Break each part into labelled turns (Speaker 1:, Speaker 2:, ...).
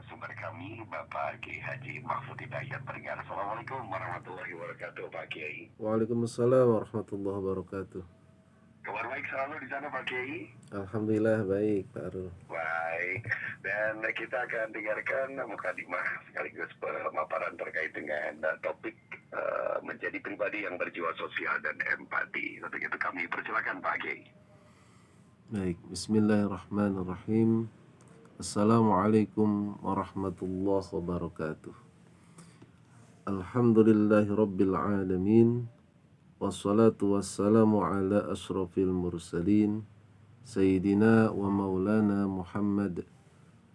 Speaker 1: narasumber kami, Bapak Kiai Haji Mahfud Hidayat Pendengar. Assalamualaikum warahmatullahi wabarakatuh, Pak Kiai.
Speaker 2: Waalaikumsalam warahmatullahi wabarakatuh.
Speaker 1: Kabar baik selalu di sana, Pak Kiai?
Speaker 2: Alhamdulillah baik, Pak Arul.
Speaker 1: Baik, dan kita akan dengarkan mukadimah sekaligus pemaparan terkait dengan topik menjadi pribadi yang berjiwa sosial dan empati. Untuk itu kami persilakan, Pak Kiai.
Speaker 2: Baik, bismillahirrahmanirrahim. Assalamualaikum warahmatullahi wabarakatuh. Alhamdulillahi rabbil alamin. Wassalatu wassalamu ala ashrafil mursalin Sayyidina wa maulana Muhammad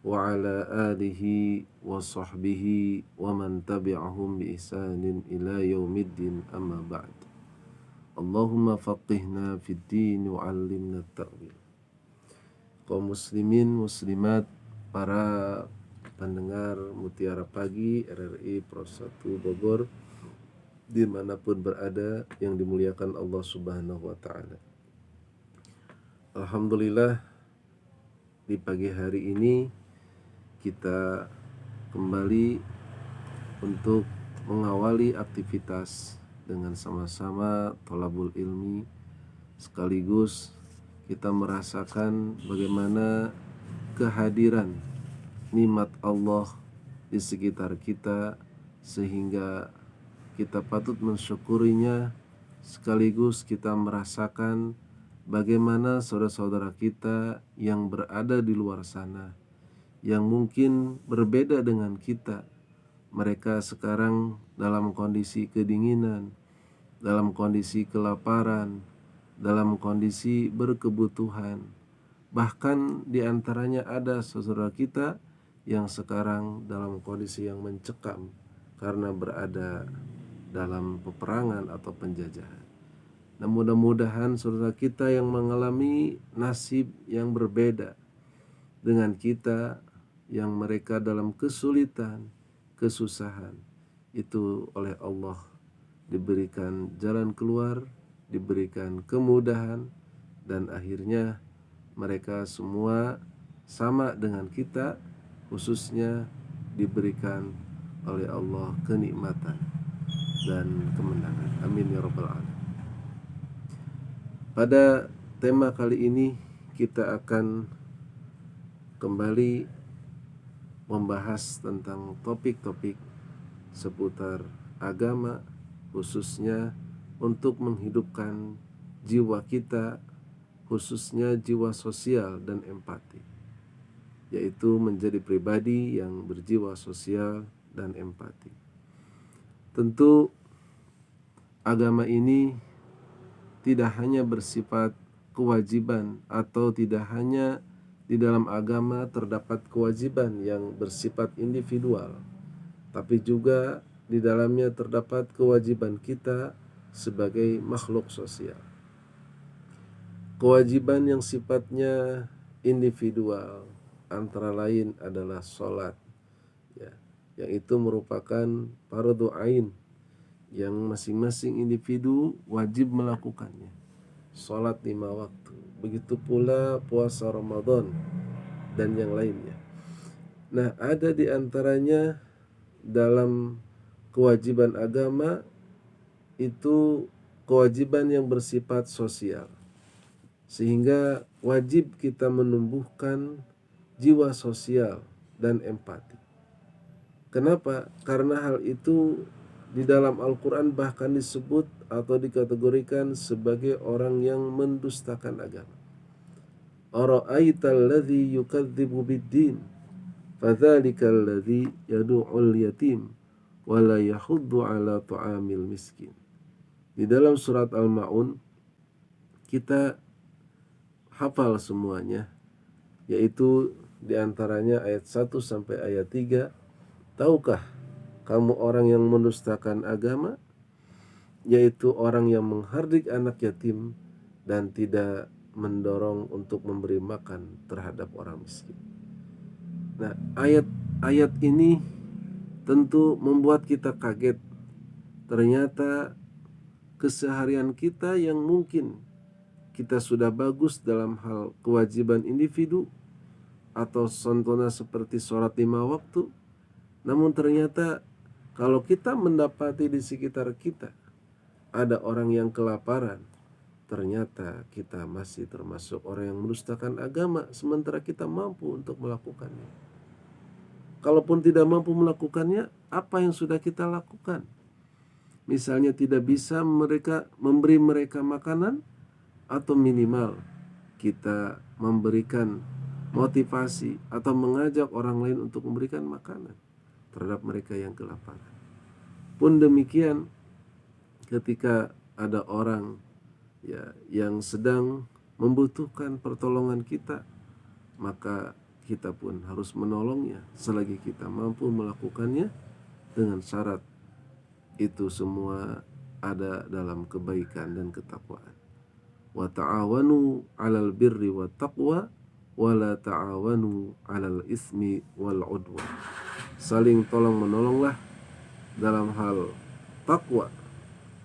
Speaker 2: wa ala alihi wa sahbihi wa man tabi'ahum bi ihsanin ila yaumiddin, amma ba'd. Allahumma faqihna fid din wa 'allimna at-ta'wil. Kaum muslimin muslimat, para pendengar Mutiara Pagi RRI Pro 1 Bogor dimanapun berada yang dimuliakan Allah Subhanahu wa ta'ala. Alhamdulillah, di pagi hari ini kita kembali untuk mengawali aktivitas dengan sama-sama thalabul ilmi, sekaligus kita merasakan bagaimana kehadiran nikmat Allah di sekitar kita, sehingga kita patut mensyukurinya, sekaligus kita merasakan bagaimana saudara-saudara kita yang berada di luar sana, yang mungkin berbeda dengan kita. Mereka sekarang dalam kondisi kedinginan, dalam kondisi kelaparan, dalam kondisi berkebutuhan. Bahkan di antaranya ada saudara kita yang sekarang dalam kondisi yang mencekam karena berada dalam peperangan atau penjajahan. Nah, mudah-mudahan saudara kita yang mengalami nasib yang berbeda dengan kita, yang mereka dalam kesulitan, kesusahan, itu oleh Allah diberikan jalan keluar, diberikan kemudahan, dan akhirnya mereka semua sama dengan kita, khususnya diberikan oleh Allah kenikmatan dan kemenangan. Amin ya rabbal alamin. Pada tema kali ini kita akan kembali membahas tentang topik-topik seputar agama, khususnya untuk menghidupkan jiwa kita, khususnya jiwa sosial dan empati, yaitu menjadi pribadi yang berjiwa sosial dan empati. Tentu agama ini tidak hanya bersifat kewajiban, atau tidak hanya di dalam agama terdapat kewajiban yang bersifat individual, tapi juga di dalamnya terdapat kewajiban kita sebagai makhluk sosial. Kewajiban yang sifatnya individual antara lain adalah sholat, ya, yang itu merupakan fardhu ain yang masing-masing individu wajib melakukannya. Sholat 5 waktu, begitu pula puasa Ramadan dan yang lainnya. Nah, ada di antaranya dalam kewajiban agama itu kewajiban yang bersifat sosial, sehingga wajib kita menumbuhkan jiwa sosial dan empati. Kenapa? Karena hal itu di dalam Al-Quran bahkan disebut atau dikategorikan sebagai orang yang mendustakan agama. Ara'aital ladzi yukadzibu bid-din fadzalikal ladzi yad'ul yatim wa la yahuddu 'ala ta'amil miskin. Di dalam surat Al-Maun kita hafal semuanya, yaitu di antaranya ayat 1 sampai ayat 3. Tahukah kamu orang yang mendustakan agama, yaitu orang yang menghardik anak yatim dan tidak mendorong untuk memberi makan terhadap orang miskin. Nah, ayat-ayat ini tentu membuat kita kaget. Ternyata keseharian kita yang mungkin kita sudah bagus dalam hal kewajiban individu, atau contohnya seperti sholat 5 waktu. Namun ternyata kalau kita mendapati di sekitar kita ada orang yang kelaparan, ternyata kita masih termasuk orang yang mendustakan agama sementara kita mampu untuk melakukannya. Kalaupun tidak mampu melakukannya, apa yang sudah kita lakukan? Misalnya tidak bisa memberi mereka makanan, atau minimal kita memberikan motivasi atau mengajak orang lain untuk memberikan makanan terhadap mereka yang kelaparan. Pun demikian ketika ada orang yang sedang membutuhkan pertolongan kita, maka kita pun harus menolongnya selagi kita mampu melakukannya dengan syarat itu semua ada dalam kebaikan dan ketakwaan. Wa ta'awanu 'alal birri wat taqwa wa la ta'awanu 'alal ismi wal 'udwan. Saling tolong menolonglah dalam hal takwa,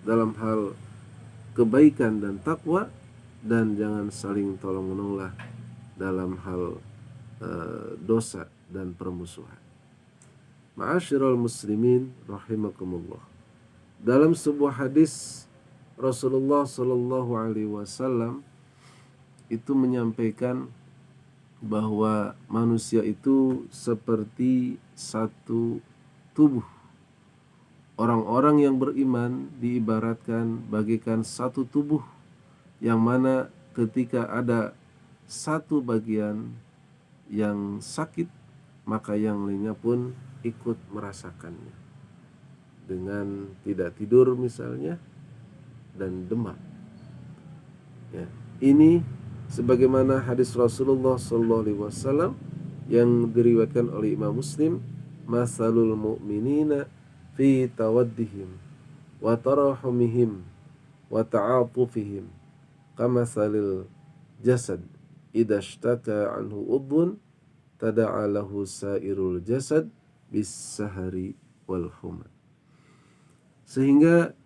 Speaker 2: dalam hal kebaikan dan takwa, dan jangan saling tolong menolonglah dalam hal dosa dan permusuhan. Ma'asyiral muslimin rahimakumullah. Dalam sebuah hadis Rasulullah Shallallahu Alaihi Wasallam itu menyampaikan bahwa manusia itu seperti satu tubuh. Orang-orang yang beriman diibaratkan bagaikan satu tubuh yang mana ketika ada satu bagian yang sakit, maka yang lainnya pun ikut merasakannya dengan tidak tidur misalnya dan demam. Ya, ini sebagaimana hadis Rasulullah SAW yang diriwayatkan oleh Imam Muslim, masalul mu'minina fi tawaddihim wa tarahumihim wa ta'atufihim kamasalil jasad idza ishtaka anhu udhun tada'a lahu sairul jasad bis-sahari wal humma. Sehingga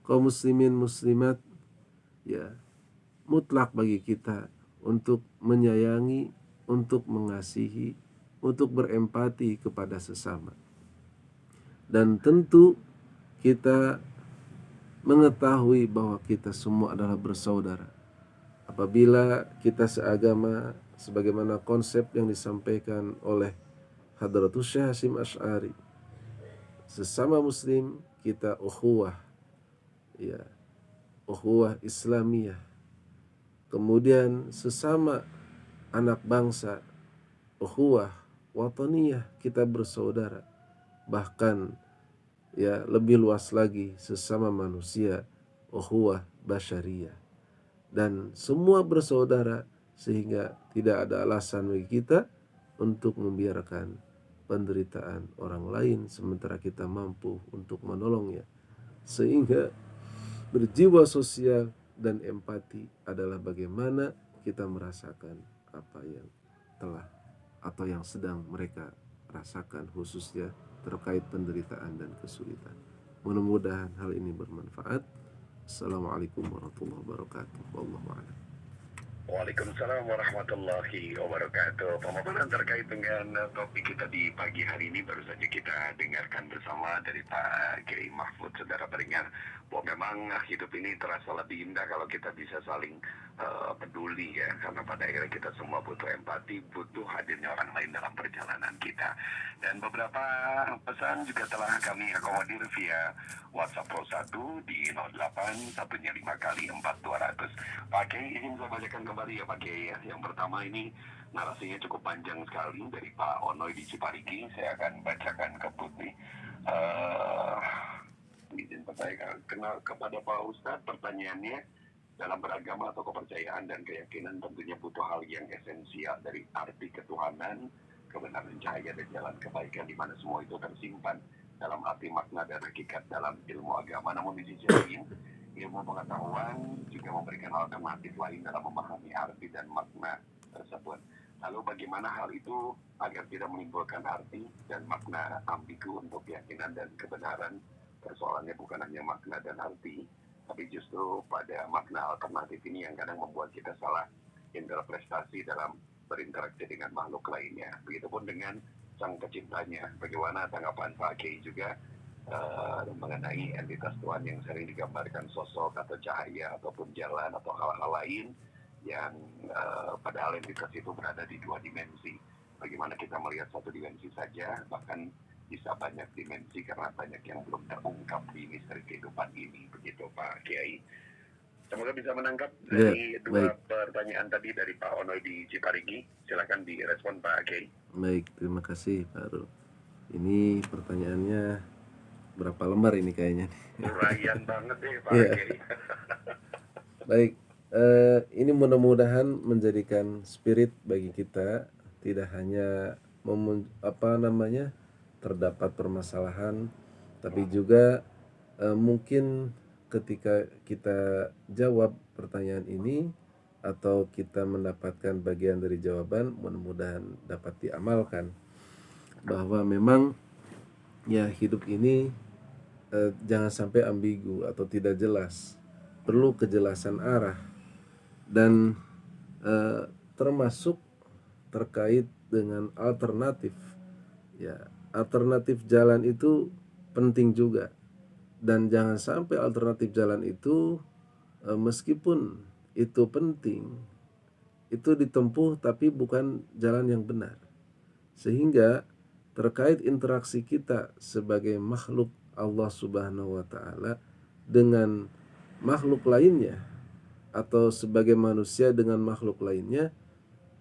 Speaker 2: kaum muslimin muslimat mutlak bagi kita untuk menyayangi, untuk mengasihi, untuk berempati kepada sesama. Dan tentu kita mengetahui bahwa kita semua adalah bersaudara. Apabila kita seagama sebagaimana konsep yang disampaikan oleh Hadratus Syekh Hasyim Asy'ari, sesama muslim kita ukhuwah, ukhuwah Islamiyah. Kemudian sesama anak bangsa, ukhuwah wataniyah, kita bersaudara. Bahkan lebih luas lagi sesama manusia, ukhuwah basyariyah. Dan semua bersaudara sehingga tidak ada alasan bagi kita untuk membiarkan penderitaan orang lain sementara kita mampu untuk menolongnya. Sehingga berjiwa sosial dan empati adalah bagaimana kita merasakan apa yang telah atau yang sedang mereka rasakan, khususnya terkait penderitaan dan kesulitan. Mudah-mudahan hal ini bermanfaat. Assalamualaikum warahmatullahi wabarakatuh. Wallahu a'lam.
Speaker 1: Waalaikumsalam warahmatullahi wabarakatuh. Pemaparan terkait dengan topik kita di pagi hari ini baru saja kita dengarkan bersama dari Pak Kiai Mahfud. Saudara pendengar, bahwa memang hidup ini terasa lebih indah kalau kita bisa saling peduli ya, karena pada akhirnya kita semua butuh empati, butuh hadirnya orang lain dalam perjalanan kita. Dan beberapa pesan juga telah kami akomodir via WhatsApp Pro 1 di 08 105 kali 4200. Pak Kiai, izin saya bacakan kembali ya Pak Kiai ya. Yang pertama ini narasinya cukup panjang sekali dari Pak Onoy di Ciparigi. Saya akan bacakan ke Putri. Izin pertanyaan kepada Pak Ustadz, pertanyaannya, dalam beragama atau kepercayaan dan keyakinan tentunya butuh hal yang esensial dari arti ketuhanan, kebenaran, cahaya, dan jalan kebaikan, di mana semua itu tersimpan dalam arti makna dan hakikat dalam ilmu agama. Namun di sisi lain, ilmu pengetahuan juga memberikan alternatif lain dalam memahami arti dan makna tersebut. Lalu bagaimana hal itu agar tidak menimbulkan arti dan makna ambigu untuk keyakinan dan kebenaran? Persoalannya bukan hanya makna dan arti, tapi justru pada makna alternatif ini yang kadang membuat kita salah interpretasi dalam berinteraksi dengan makhluk lainnya. Begitupun dengan sang penciptanya. Bagaimana tanggapan Pak Kiai juga mengenai entitas Tuhan yang sering digambarkan sosok atau cahaya ataupun jalan atau hal-hal lain yang padahal entitas itu berada di dua dimensi. Bagaimana kita melihat satu dimensi saja, bahkan bisa banyak dimensi karena banyak yang belum terungkap di misteri kehidupan ini. Begitu Pak Kiai. Semoga bisa menangkap dari dua pertanyaan tadi dari Pak Onoy di Ciparingi. Silakan direspon Pak Kiai.
Speaker 2: Baik, terima kasih Pak Arul. Ini pertanyaannya berapa lembar ini kayaknya?
Speaker 1: Uraian banget nih Pak Kiai.
Speaker 2: Baik, ini mudah-mudahan menjadikan spirit bagi kita, tidak hanya terdapat permasalahan, tapi juga mungkin ketika kita jawab pertanyaan ini atau kita mendapatkan bagian dari jawaban, mudah-mudahan dapat diamalkan bahwa memang ya hidup ini jangan sampai ambigu atau tidak jelas, perlu kejelasan arah dan termasuk terkait dengan alternatif. Ya, alternatif jalan itu penting juga. Dan jangan sampai alternatif jalan itu meskipun itu penting, itu ditempuh tapi bukan jalan yang benar. Sehingga terkait interaksi kita sebagai makhluk Allah Subhanahu wa taala dengan makhluk lainnya atau sebagai manusia dengan makhluk lainnya,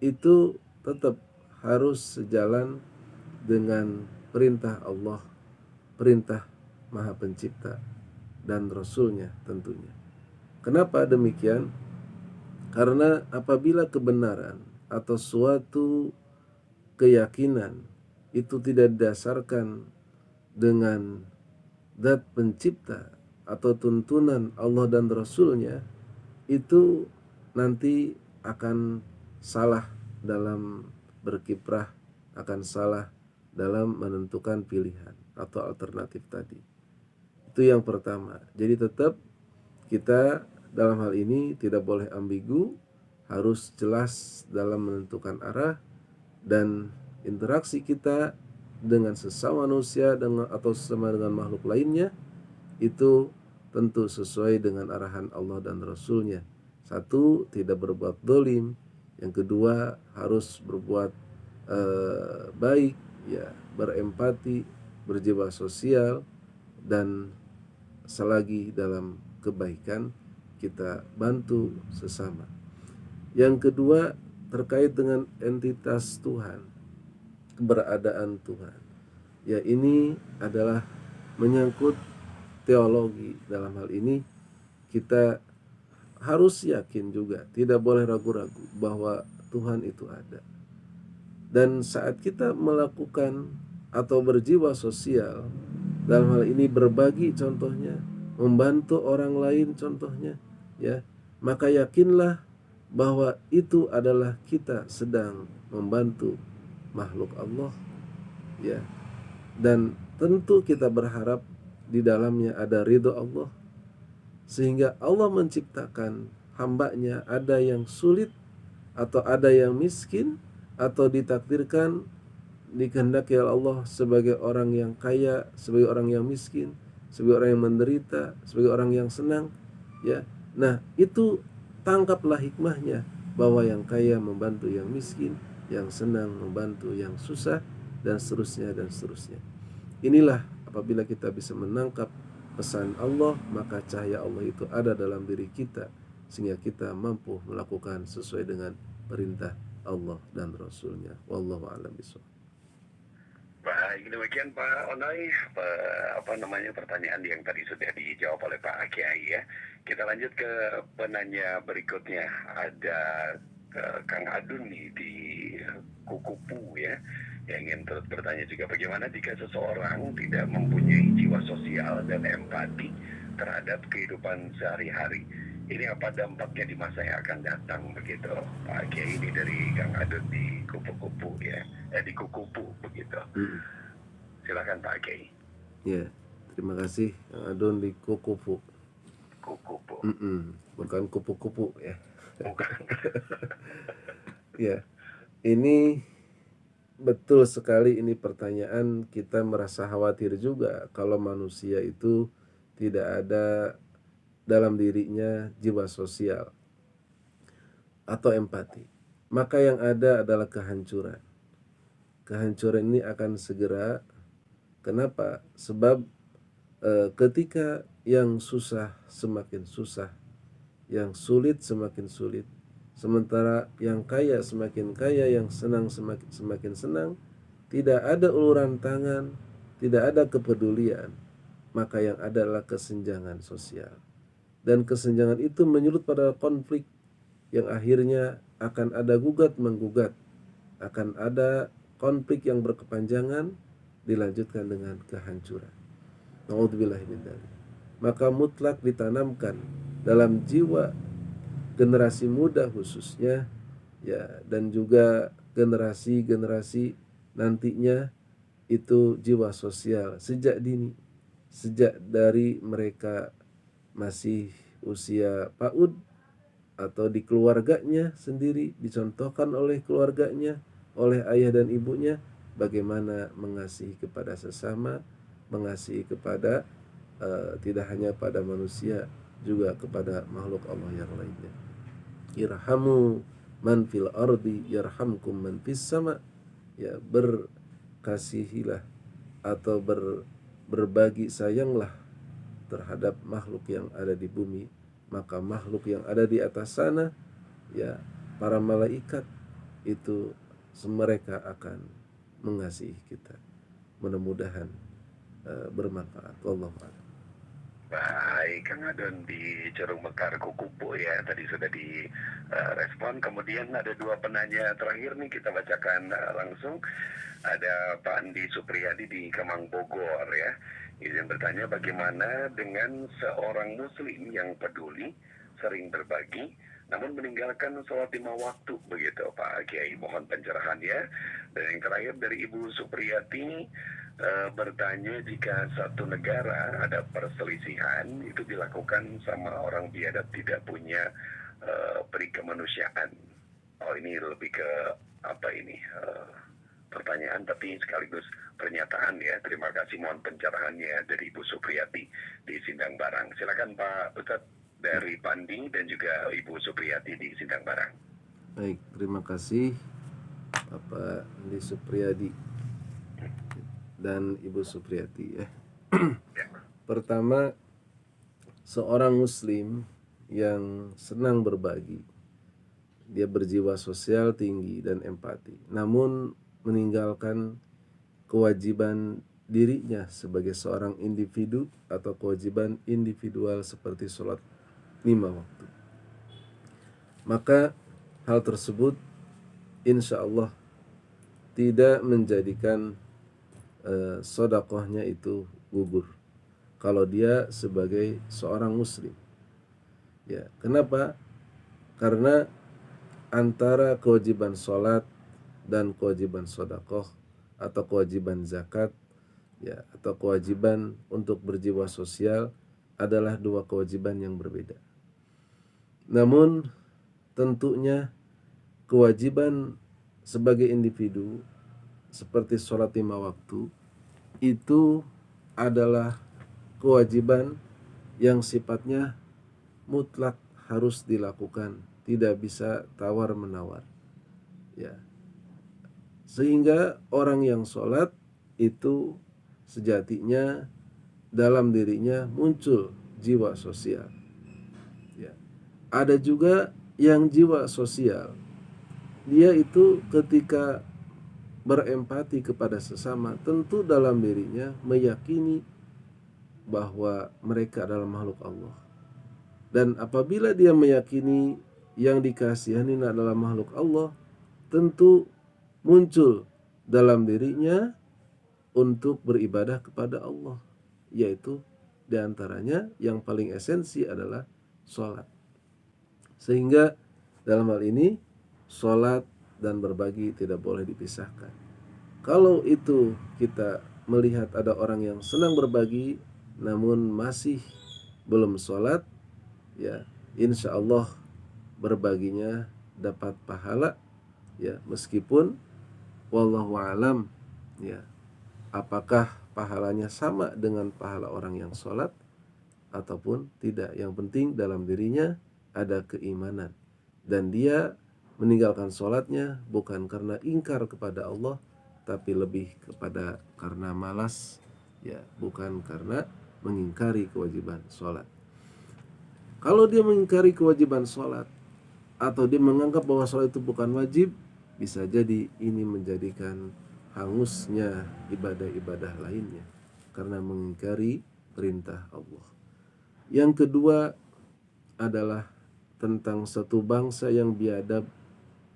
Speaker 2: itu tetap harus sejalan dengan perintah Allah, perintah Maha Pencipta dan Rasulnya tentunya. Kenapa demikian? Karena apabila kebenaran atau suatu keyakinan itu tidak didasarkan dengan zat pencipta atau tuntunan Allah dan Rasulnya, itu nanti akan salah dalam berkiprah, akan salah dalam menentukan pilihan atau alternatif tadi. Itu yang pertama. Jadi tetap kita dalam hal ini tidak boleh ambigu, harus jelas dalam menentukan arah, dan interaksi kita dengan sesama manusia atau sesama dengan makhluk lainnya itu tentu sesuai dengan arahan Allah dan Rasulnya. Satu, tidak berbuat dolim. Yang kedua, harus berbuat baik, ya, berempati, berjiwa sosial, dan selagi dalam kebaikan kita bantu sesama. Yang kedua, terkait dengan entitas Tuhan, keberadaan Tuhan. Ya, ini adalah menyangkut teologi. Dalam hal ini kita harus yakin juga, tidak boleh ragu-ragu bahwa Tuhan itu ada. Dan saat kita melakukan atau berjiwa sosial, dalam hal ini berbagi contohnya, membantu orang lain contohnya, ya, maka yakinlah bahwa itu adalah kita sedang membantu makhluk Allah, ya. Dan tentu kita berharap di dalamnya ada ridho Allah, sehingga Allah menciptakan hambanya, ada yang sulit atau ada yang miskin atau ditakdirkan dikehendaki Allah sebagai orang yang kaya, sebagai orang yang miskin, sebagai orang yang menderita, sebagai orang yang senang, ya. Nah, itu tangkaplah hikmahnya, bahwa yang kaya membantu yang miskin, yang senang membantu yang susah, dan seterusnya dan seterusnya. Inilah apabila kita bisa menangkap pesan Allah, maka cahaya Allah itu ada dalam diri kita, sehingga kita mampu melakukan sesuai dengan perintah Allah dan Rasulnya. Wallahu a'lam bishawab.
Speaker 1: Baik, demikian Pak Onoy, pertanyaan yang tadi sudah dijawab oleh Pak Kiai ya. Kita lanjut ke penanya berikutnya. Ada Kang Adun nih di Kukupu ya, yang ingin terus bertanya juga, bagaimana jika seseorang tidak mempunyai jiwa sosial dan empati terhadap kehidupan sehari-hari? Ini apa dampaknya di masa yang akan datang begitu? Pak Kiai ini dari Kang Adun di Kupu-Kupu ya, di Kukupu begitu. Silakan Pak Kiai.
Speaker 2: Ya, terima kasih Kang Adun di Kukupu.
Speaker 1: Kukupu.
Speaker 2: Bukan kupu-kupu ya.
Speaker 1: Bukan.
Speaker 2: Ya. Ini betul sekali, ini pertanyaan kita merasa khawatir juga kalau manusia itu tidak ada dalam dirinya jiwa sosial atau empati. Maka yang ada adalah kehancuran. Kehancuran ini akan segera. Kenapa? Sebab ketika yang susah semakin susah, yang sulit semakin sulit, sementara yang kaya semakin kaya, yang senang semakin senang, tidak ada uluran tangan, tidak ada kepedulian, maka yang ada adalah kesenjangan sosial. Dan kesenjangan itu menyulut pada konflik yang akhirnya akan ada gugat menggugat, akan ada konflik yang berkepanjangan, dilanjutkan dengan kehancuran. Nauzubillahi min dzalik. Maka mutlak ditanamkan dalam jiwa generasi muda khususnya, ya, dan juga generasi-generasi nantinya, itu jiwa sosial sejak dini, sejak dari mereka masih usia PAUD atau di keluarganya sendiri, dicontohkan oleh keluarganya, oleh ayah dan ibunya, bagaimana mengasihi kepada sesama, mengasihi kepada tidak hanya pada manusia, juga kepada makhluk Allah yang lainnya. Irhamu man fil ardi yarhamkum man fis sama. Ya, berkasihilah atau berbagi sayanglah terhadap makhluk yang ada di bumi, maka makhluk yang ada di atas sana, ya, para malaikat itu mereka akan mengasihi kita. Mudah-mudahan bermanfaat. Wallahu a'lam.
Speaker 1: Baik, Kang Adon di Cerung Mekar Kukupu ya, tadi sudah direspon. Kemudian ada dua penanya terakhir nih, kita bacakan langsung. Ada Pak Andi Supriyadi di Kemang Bogor ya. Izin bertanya, bagaimana dengan seorang muslim yang peduli, sering berbagi, namun meninggalkan sholat 5 waktu begitu Pak Kiai, mohon pencerahan ya. Dan yang terakhir dari Ibu Supriyati, bertanya, jika satu negara ada perselisihan itu dilakukan sama orang biadab tidak punya peri kemanusiaan. Oh, ini lebih ke apa ini, pertanyaan tapi sekaligus pernyataan ya. Terima kasih, mohon pencerahannya dari Ibu Supriyati di Sindang Barang. Silakan Pak Ustadz dari Pandi dan juga Ibu Supriyati di Sindang Barang.
Speaker 2: Baik, terima kasih Bapak Andi Supriyadi dan Ibu Supriyati ya. Pertama, seorang muslim yang senang berbagi, dia berjiwa sosial tinggi dan empati, namun meninggalkan kewajiban dirinya sebagai seorang individu atau kewajiban individual seperti sholat 5 waktu. Maka hal tersebut insya Allah tidak menjadikan sodakohnya itu gugur kalau dia sebagai seorang muslim. Ya, kenapa? Karena antara kewajiban sholat dan kewajiban sodakoh atau kewajiban zakat, ya, atau kewajiban untuk berjiwa sosial adalah dua kewajiban yang berbeda. Namun tentunya kewajiban sebagai individu seperti sholat 5 waktu itu adalah kewajiban yang sifatnya mutlak harus dilakukan, tidak bisa tawar-menawar. Ya. Sehingga orang yang sholat itu sejatinya dalam dirinya muncul jiwa sosial. Ya. Ada juga yang jiwa sosial, dia itu ketika berempati kepada sesama, tentu dalam dirinya meyakini bahwa mereka adalah makhluk Allah. Dan apabila dia meyakini yang dikasihani adalah makhluk Allah, tentu muncul dalam dirinya untuk beribadah kepada Allah, yaitu diantaranya yang paling esensi adalah sholat. Sehingga dalam hal ini sholat dan berbagi tidak boleh dipisahkan. Kalau itu kita melihat ada orang yang senang berbagi namun masih belum sholat, ya insya Allah berbaginya dapat pahala Ya, meskipun wallahu alam, ya, apakah pahalanya sama dengan pahala orang yang sholat ataupun tidak. Yang penting dalam dirinya ada keimanan dan dia meninggalkan sholatnya bukan karena ingkar kepada Allah, tapi lebih kepada karena malas, ya, bukan karena mengingkari kewajiban sholat. Kalau dia mengingkari kewajiban sholat atau dia menganggap bahwa sholat itu bukan wajib, bisa jadi ini menjadikan hangusnya ibadah-ibadah lainnya karena mengingkari perintah Allah. Yang kedua adalah tentang satu bangsa yang biadab,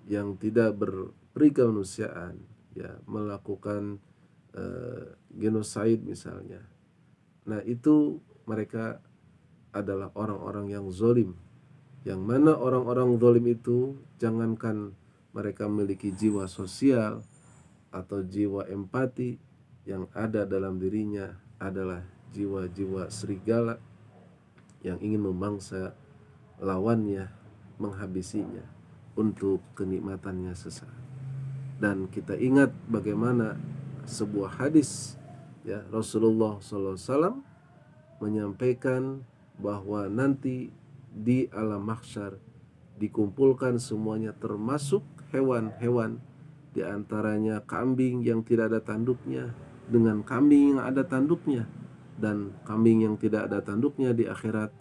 Speaker 2: yang tidak berperi kemanusiaan, ya, melakukan genosida misalnya. Nah, itu mereka adalah orang-orang yang zolim, yang mana orang-orang zalim itu jangankan mereka memiliki jiwa sosial atau jiwa empati, yang ada dalam dirinya adalah jiwa-jiwa serigala yang ingin memangsa lawannya, menghabisinya untuk kenikmatannya sesaat. Dan kita ingat bagaimana sebuah hadis, ya, Rasulullah SAW menyampaikan bahwa nanti di alam mahsyar dikumpulkan semuanya termasuk hewan-hewan, di antaranya kambing yang tidak ada tanduknya dengan kambing yang ada tanduknya, dan kambing yang tidak ada tanduknya di akhirat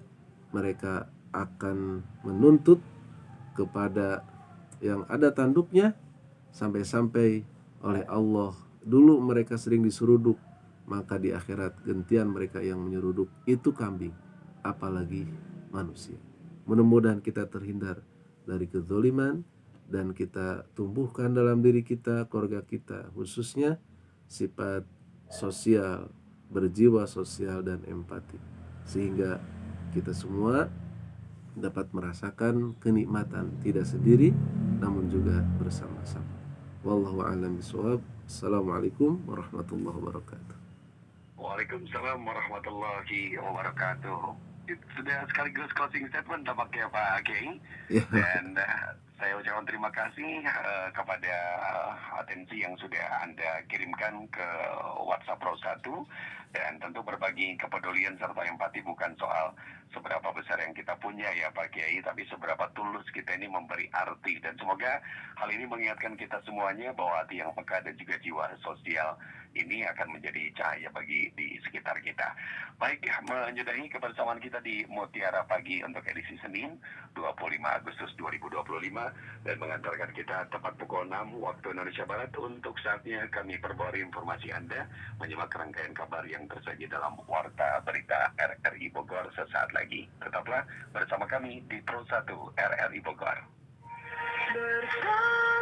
Speaker 2: mereka akan menuntut kepada yang ada tanduknya, sampai-sampai oleh Allah dulu mereka sering diseruduk, maka di akhirat gantian mereka yang menyeruduk itu kambing, apalagi manusia. Mudah-mudahan kita terhindar dari kezaliman dan kita tumbuhkan dalam diri kita, keluarga kita khususnya, sifat sosial, berjiwa sosial dan empati, sehingga kita semua dapat merasakan kenikmatan tidak sendiri namun juga bersama-sama. Wallahu a'lam bishawab. Assalamualaikum warahmatullahi wabarakatuh.
Speaker 1: Waalaikumsalam warahmatullahi wabarakatuh. Itu sudah sekaligus closing statement tampaknya Pak Kiai.
Speaker 2: Ya,
Speaker 1: Dan saya ucapkan terima kasih kepada atensi yang sudah Anda kirimkan ke WhatsApp Pro 1, dan tentu berbagi kepedulian serta empati bukan soal seberapa besar yang kita punya ya Pak Kiai, tapi seberapa tulus kita ini memberi arti, dan semoga hal ini mengingatkan kita semuanya bahwa hati yang peka dan juga jiwa sosial ini akan menjadi cahaya bagi di sekitar kita. Baik, menyudahi kebersamaan kita di Mutiara Pagi untuk edisi Senin 25 Agustus 2025 dan mengantarkan kita tepat pukul 6 waktu Indonesia Barat. Untuk saatnya kami perbarui informasi Anda menyimak rangkaian kabar yang tersaji dalam Warta Berita RRI Bogor sesaat lagi. Tetaplah bersama kami di Pro 1 RRI Bogor. Bersama